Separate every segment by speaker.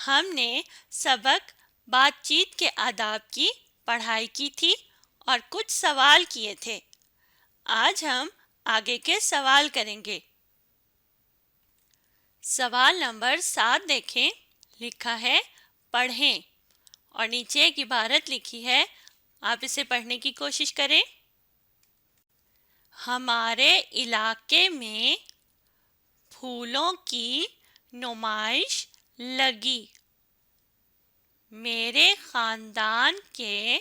Speaker 1: ہم نے سبق بات چیت کے آداب کی پڑھائی کی تھی اور کچھ سوال کیے تھے۔ آج ہم آگے کے سوال کریں گے۔ سوال نمبر 7 دیکھیں، لکھا ہے پڑھیں، اور نیچے ایک عبارت لکھی ہے، آپ اسے پڑھنے کی کوشش کریں۔ ہمارے علاقے میں پھولوں کی نمائش لگی۔ میرے خاندان کے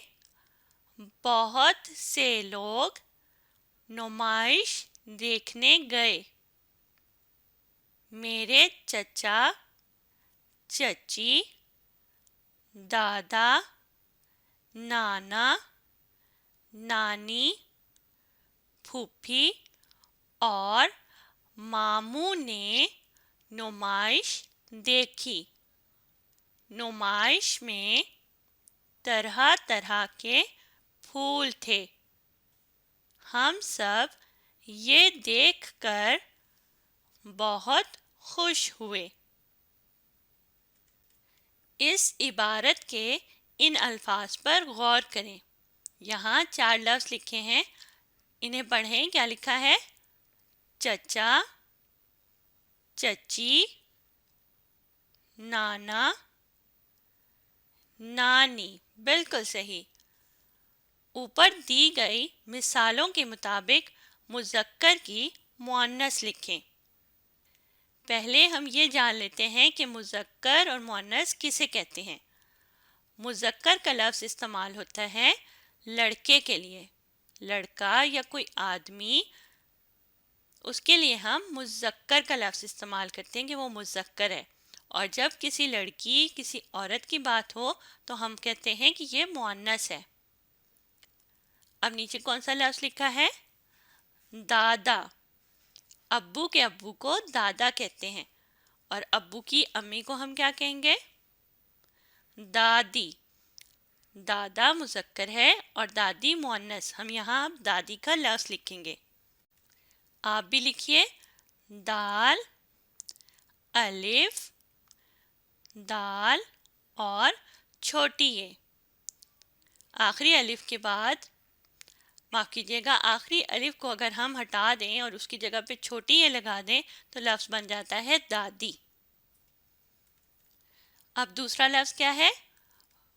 Speaker 1: بہت سے لوگ نمائش دیکھنے گئے۔ میرے چچا، چچی، دادا، نانا، نانی، پھوپھی اور ماموں نے نمائش دیکھی۔ نمائش میں طرح طرح کے پھول تھے۔ ہم سب یہ دیکھ کر بہت خوش ہوئے۔ اس عبارت کے ان الفاظ پر غور کریں۔ یہاں 4 لفظ لکھے ہیں، انہیں پڑھیں۔ کیا لکھا ہے؟ چچا، چچی، نانا، نانی، بالکل صحیح۔ اوپر دی گئی مثالوں کے مطابق مذکر کی مؤنث لکھیں۔ پہلے ہم یہ جان لیتے ہیں کہ مذکر اور مؤنث کسے کہتے ہیں۔ مذکر کا لفظ استعمال ہوتا ہے لڑکے کے لیے، لڑکا یا کوئی آدمی، اس کے لیے ہم مذکر کا لفظ استعمال کرتے ہیں کہ وہ مذکر ہے۔ اور جب کسی لڑکی، کسی عورت کی بات ہو تو ہم کہتے ہیں کہ یہ مؤنث ہے۔ اب نیچے کون سا لفظ لکھا ہے؟ دادا۔ ابو کے ابو کو دادا کہتے ہیں، اور ابو کی امی کو ہم کیا کہیں گے؟ دادی۔ دادا مذکر ہے اور دادی مؤنث۔ ہم یہاں دادی کا لفظ لکھیں گے۔ آپ بھی لکھیے، دال، الف، دال اور چھوٹی اے۔ آخری الف کے بعد، معاف کیجیے گا، آخری الف کو اگر ہم ہٹا دیں اور اس کی جگہ پہ چھوٹی اے لگا دیں تو لفظ بن جاتا ہے دادی۔ اب دوسرا لفظ کیا ہے؟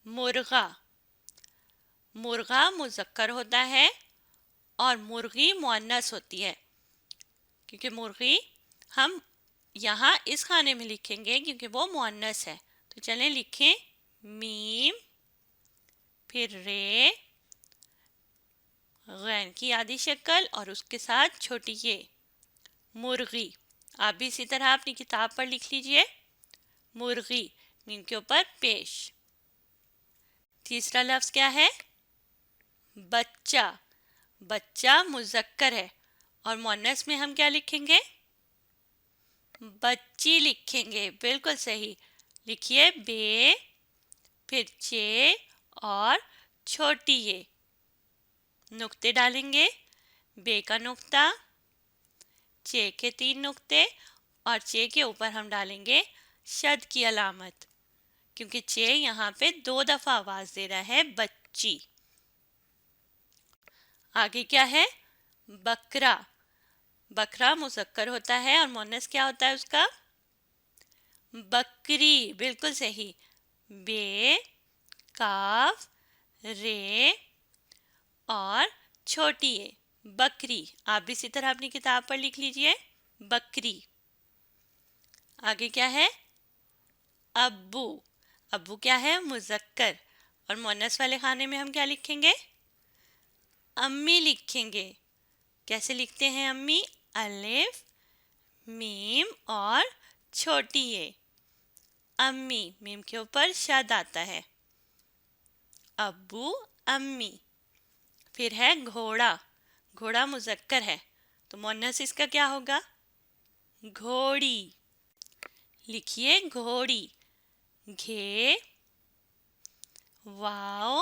Speaker 1: مرغا۔ مرغا مذکر ہوتا ہے اور مرغی مؤنث ہوتی ہے، کیونکہ مرغی ہم یہاں اس خانے میں لکھیں گے کیونکہ وہ مؤنث ہے۔ تو چلیں لکھیں، میم، پھر رے، غین کی آدھی شکل اور اس کے ساتھ چھوٹی یہ، مرغی۔ آپ بھی اسی طرح اپنی کتاب پر لکھ لیجئے، مرغی، میم کے اوپر پیش۔ تیسرا لفظ کیا ہے؟ بچہ۔ بچہ مذکر ہے اور مؤنث میں ہم کیا لکھیں گے؟ بچی لکھیں گے، بالکل صحیح۔ لکھیے بے، پھر چے اور چھوٹی یہ، نقطے ڈالیں گے، بے کا نقطہ، چے کے 3 نقطے اور چے کے اوپر ہم ڈالیں گے شد کی علامت، کیونکہ چے یہاں پہ 2 دفعہ آواز دے رہا ہے، بچی۔ آگے کیا ہے؟ بکرا۔ بکرا مذکر ہوتا ہے اور مؤنث کیا ہوتا ہے اس کا؟ بکری، بالکل صحیح۔ بے، کاف، رے اور چھوٹی اے، بکری۔ آپ بھی اسی طرح اپنی کتاب پر لکھ لیجئے، بکری۔ آگے کیا ہے؟ ابو۔ ابو کیا ہے؟ مذکر، اور مؤنث والے خانے میں ہم کیا لکھیں گے؟ امی لکھیں گے۔ کیسے لکھتے ہیں امی؟ الف، میم اور چھوٹی اے، امی، میم کے اوپر شد آتا ہے، ابو، امی۔ پھر ہے گھوڑا۔ گھوڑا مذکر ہے تو مؤنث اس کا کیا ہوگا؟ گھوڑی۔ لکھیے گھوڑی، گھے، واو،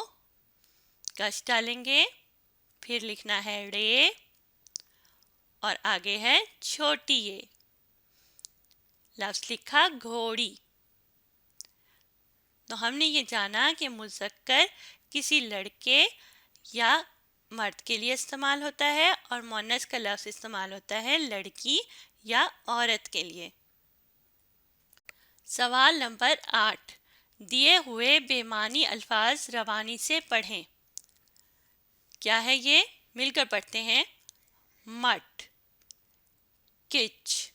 Speaker 1: کش ڈالیں گے، پھر لکھنا ہے رے اور آگے ہے چھوٹی اے، لفظ لکھا گھوڑی۔ تو ہم نے یہ جانا کہ مذکر کسی لڑکے یا مرد کے لیے استعمال ہوتا ہے اور مؤنث کا لفظ استعمال ہوتا ہے لڑکی یا عورت کے لیے۔ سوال نمبر 8، دیے ہوئے بے معنی الفاظ روانی سے پڑھیں۔ کیا ہے یہ؟ مل کر پڑھتے ہیں۔ مٹ، کچ،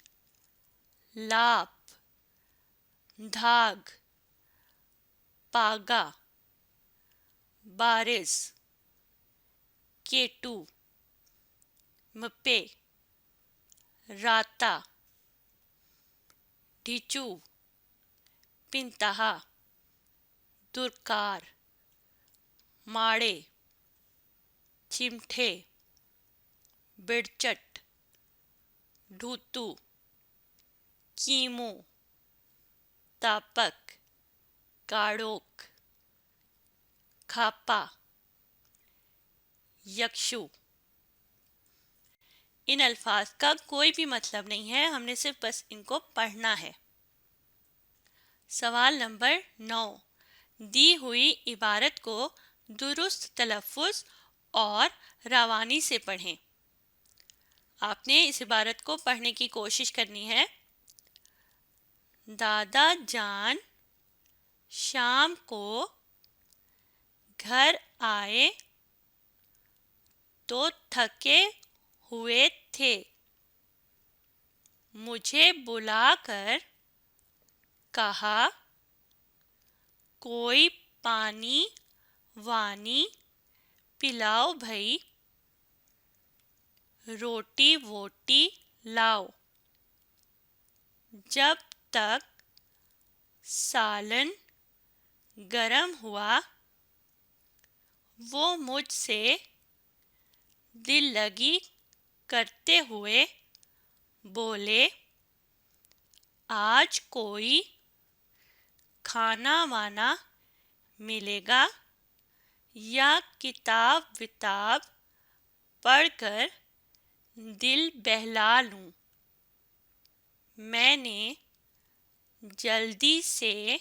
Speaker 1: لاپ، دھاگ، پاگا، بارز، کیٹو، مپے، راتا، ڈھیچو، پنتہا، درکار، ماڑے، چمٹھے، بڑچٹ، ڈھوتو، کیمو، تاپک، کاڑوک، کھاپا، یکشو۔ ان الفاظ کا کوئی بھی مطلب نہیں ہے، ہم نے صرف بس ان کو پڑھنا ہے۔ سوال نمبر 9، دی ہوئی عبارت کو درست تلفظ اور روانی سے پڑھیں۔ آپ نے اس عبارت کو پڑھنے کی کوشش کرنی ہے۔ دادا جان شام کو گھر آئے تو تھکے ہوئے تھے، مجھے بلا کر کہا کوئی پانی وانی پلاؤ بھائی، روٹی ووٹی لاؤ۔ جب تک سالن گرم ہوا وہ مجھ سے دل لگی کرتے ہوئے بولے آج کوئی کھانا وانا ملے گا یا کتاب وتاب پڑھ کر دل بہلا لوں۔ میں نے جلدی سے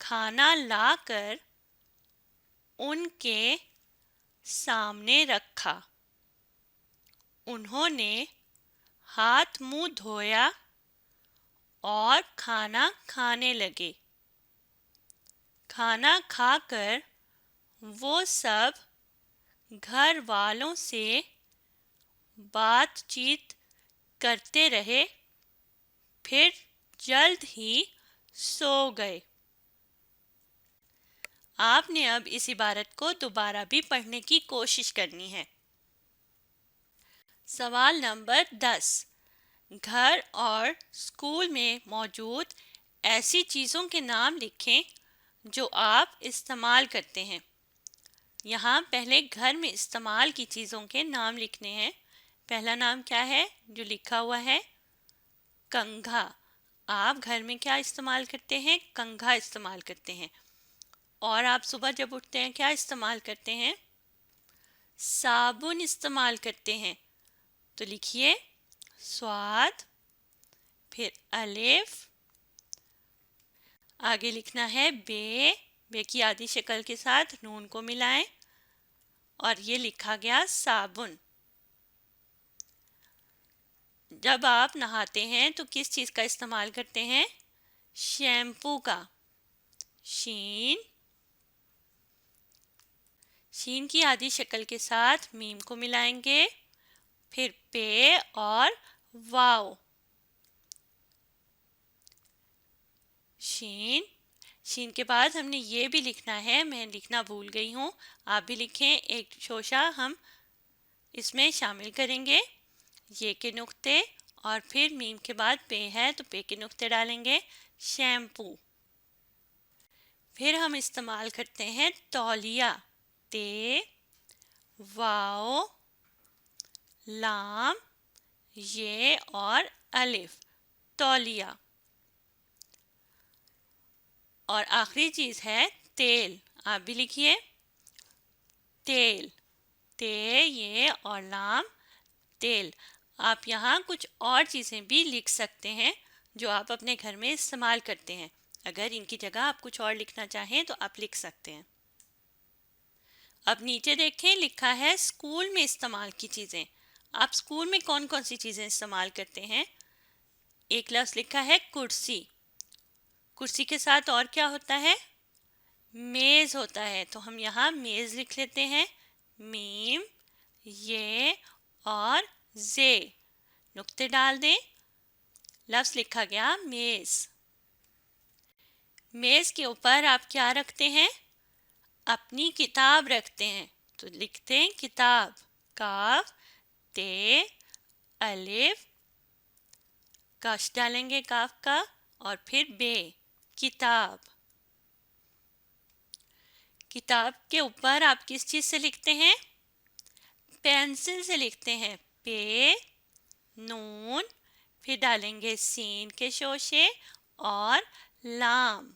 Speaker 1: کھانا لا کر ان کے سامنے رکھا، انہوں نے ہاتھ منہ دھویا اور کھانا کھانے لگے۔ کھانا کھا کر وہ سب گھر والوں سے بات چیت کرتے رہے، پھر جلد ہی سو گئے۔ آپ نے اب اس عبارت کو دوبارہ بھی پڑھنے کی کوشش کرنی ہے۔ سوال نمبر 10، گھر اور اسکول میں موجود ایسی چیزوں کے نام لکھیں جو آپ استعمال کرتے ہیں۔ یہاں پہلے گھر میں استعمال کی چیزوں کے نام لکھنے ہیں۔ پہلا نام کیا ہے جو لکھا ہوا ہے؟ کنگھا۔ آپ گھر میں کیا استعمال کرتے ہیں؟ کنگھا استعمال کرتے ہیں۔ اور آپ صبح جب اٹھتے ہیں کیا استعمال کرتے ہیں؟ صابن استعمال کرتے ہیں۔ تو لکھیے سواد، پھر الف، آگے لکھنا ہے بے کی آدھی شکل کے ساتھ نون کو ملائیں اور یہ لکھا گیا صابن۔ جب آپ نہاتے ہیں تو کس چیز کا استعمال کرتے ہیں؟ شیمپو کا۔ شین کی آدھی شکل کے ساتھ میم کو ملائیں گے، پھر پے اور واو۔ شین کے بعد ہم نے یہ بھی لکھنا ہے، میں لکھنا بھول گئی ہوں، آپ بھی لکھیں، ایک شوشہ ہم اس میں شامل کریں گے، یہ کے نقطے، اور پھر میم کے بعد پے ہے تو پے کے نقطے ڈالیں گے، شیمپو۔ پھر ہم استعمال کرتے ہیں تولیہ، تے، واو، لام، یہ اور الف، تولیہ۔ اور آخری چیز ہے تیل، آپ بھی لکھیے تیل، تے، یہ اور لام، تیل۔ آپ یہاں کچھ اور چیزیں بھی لکھ سکتے ہیں جو آپ اپنے گھر میں استعمال کرتے ہیں۔ اگر ان کی جگہ آپ کچھ اور لکھنا چاہیں تو آپ لکھ سکتے ہیں۔ اب نیچے دیکھیں لکھا ہے اسکول میں استعمال کی چیزیں۔ آپ اسکول میں کون کون سی چیزیں استعمال کرتے ہیں؟ ایک لفظ لکھا ہے کرسی۔ کرسی کے ساتھ اور کیا ہوتا ہے؟ میز ہوتا ہے، تو ہم یہاں میز لکھ لیتے ہیں، میم یہ اور زے، نقطے ڈال دیں، لفظ لکھا گیا میز۔ میز کے اوپر آپ کیا رکھتے ہیں؟ اپنی کتاب رکھتے ہیں، تو لکھتے ہیں کتاب، کاف تے الف، کش ڈالیں گے کاف کا، اور پھر بے، کتاب۔ کتاب کے اوپر آپ کس چیز سے لکھتے ہیں؟ پینسل سے لکھتے ہیں، پے، نون، پھر ڈالیں گے سین کے شوشے اور لام،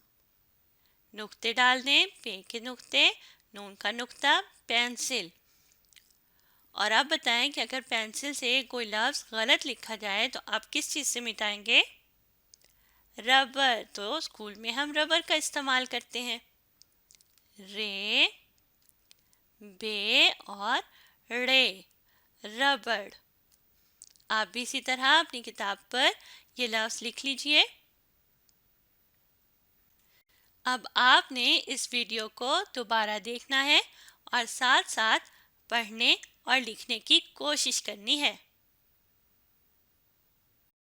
Speaker 1: نقطے ڈال دیں، پے کے نقطے، نون کا نقطہ، پینسل۔ اور آپ بتائیں کہ اگر پینسل سے کوئی لفظ غلط لکھا جائے تو آپ کس چیز سے مٹائیں گے؟ ربر، تو اسکول میں ہم ربر کا استعمال کرتے ہیں، رے، بے اور ڑے، ربڑ۔ آپ بھی اسی طرح اپنی کتاب پر یہ لفظ لکھ لیجئے۔ اب آپ نے اس ویڈیو کو دوبارہ دیکھنا ہے اور ساتھ ساتھ پڑھنے اور لکھنے کی کوشش کرنی ہے۔